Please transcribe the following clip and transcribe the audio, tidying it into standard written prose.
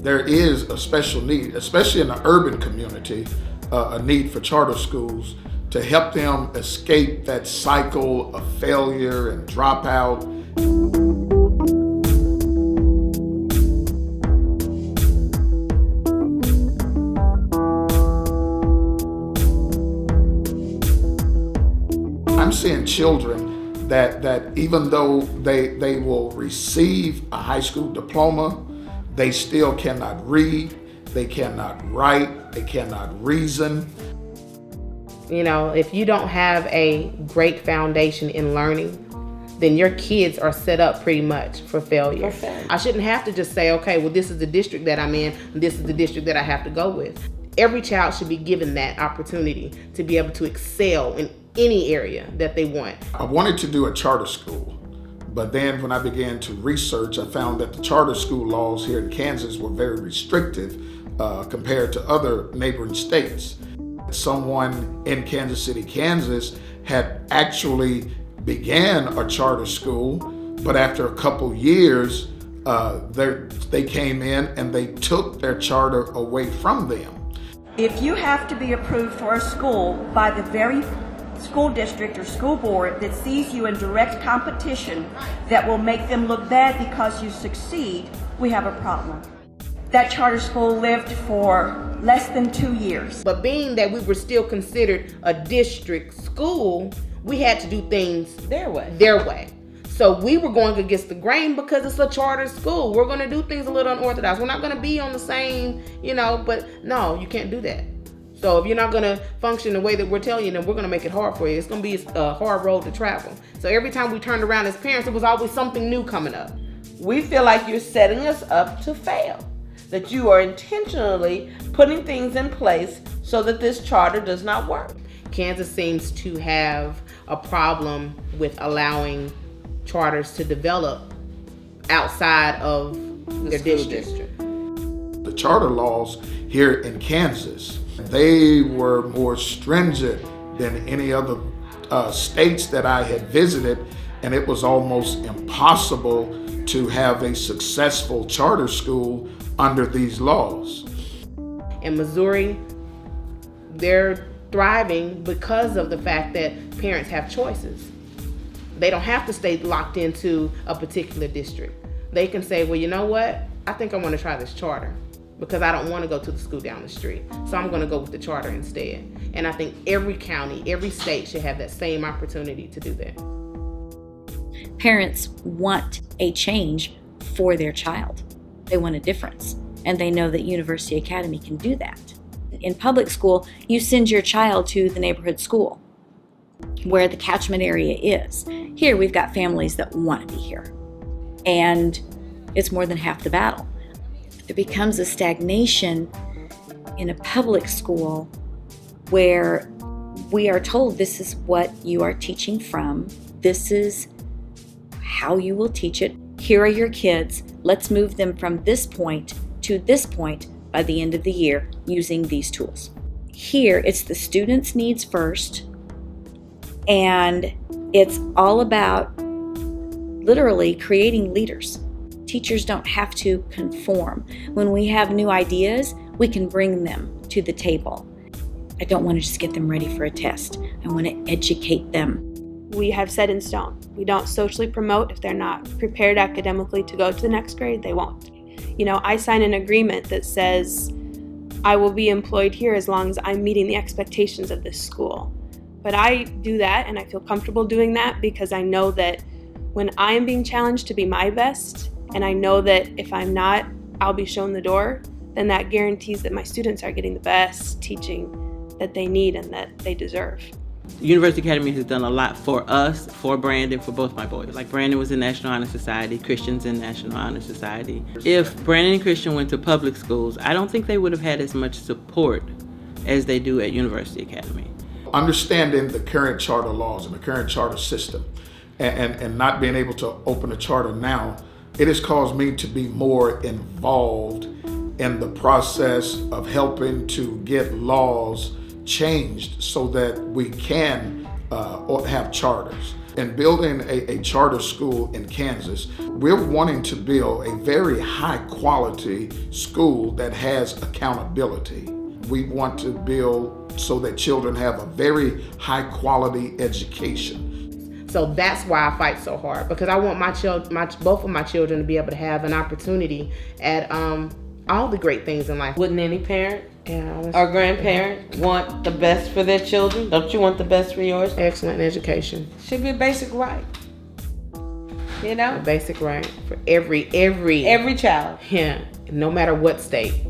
There is a special need, especially in the urban community, a need for charter schools to help them escape that cycle of failure and dropout. I'm seeing children that even though they will receive a high school diploma, they still cannot read, they cannot write, they cannot reason. You know, if you don't have a great foundation in learning, then your kids are set up pretty much for failure. I shouldn't have to just say, okay, well, this is the district that I'm in, this is the district that I have to go with. Every child should be given that opportunity to be able to excel in any area that they want. I wanted to do a charter school, but then when I began to research, I found that the charter school laws here in Kansas were very restrictive compared to other neighboring states. Someone in Kansas City, Kansas had actually began a charter school, but after a couple years, they came in and they took their charter away from them. If you have to be approved for a school by the very school district or school board that sees you in direct competition that will make them look bad because you succeed, we have a problem. That charter school lived for less than 2 years. But being that we were still considered a district school, we had to do things their way. So we were going against the grain because it's a charter school. We're going to do things a little unorthodox. We're not going to be on the same, but no, you can't do that. So if you're not going to function the way that we're telling you, then we're going to make it hard for you. It's going to be a hard road to travel. So every time we turned around as parents, it was always something new coming up. We feel like you're setting us up to fail, that you are intentionally putting things in place so that this charter does not work. Kansas seems to have a problem with allowing charters to develop outside of their district. The charter laws here in Kansas, they were more stringent than any other states that I had visited, and it was almost impossible to have a successful charter school under these laws. In Missouri, they're thriving because of the fact that parents have choices. They don't have to stay locked into a particular district. They can say, well, you know what? I think I want to try this charter because I don't want to go to the school down the street. So I'm going to go with the charter instead. And I think every county, every state should have that same opportunity to do that. Parents want a change for their child. They want a difference. And they know that University Academy can do that. In public school, you send your child to the neighborhood school where the catchment area is. Here, we've got families that want to be here. And it's more than half the battle. There becomes a stagnation in a public school where we are told this is what you are teaching from. This is how you will teach it. Here are your kids. Let's move them from this point to this point by the end of the year using these tools. Here, it's the students' needs first, and it's all about literally creating leaders. Teachers don't have to conform. When we have new ideas, we can bring them to the table. I don't want to just get them ready for a test. I want to educate them. We have set in stone. We don't socially promote. If they're not prepared academically to go to the next grade, they won't. I sign an agreement that says I will be employed here as long as I'm meeting the expectations of this school. But I do that, and I feel comfortable doing that because I know that when I am being challenged to be my best, and I know that if I'm not, I'll be shown the door, then that guarantees that my students are getting the best teaching that they need and that they deserve. University Academy has done a lot for us, for Brandon, for both my boys. Like Brandon was in National Honor Society, Christian's in National Honor Society. If Brandon and Christian went to public schools, I don't think they would have had as much support as they do at University Academy. Understanding the current charter laws and the current charter system and not being able to open a charter now, it has caused me to be more involved in the process of helping to get laws changed so that we can have charters. In building a charter school in Kansas, we're wanting to build a very high quality school that has accountability. We want to build so that children have a very high quality education. So that's why I fight so hard, because I want both of my children to be able to have an opportunity at all the great things in life. Wouldn't any parent or grandparent want the best for their children? Don't you want the best for yours? Excellent education. Should be a basic right. You know? A basic right for every Every child. yeah, no matter what state.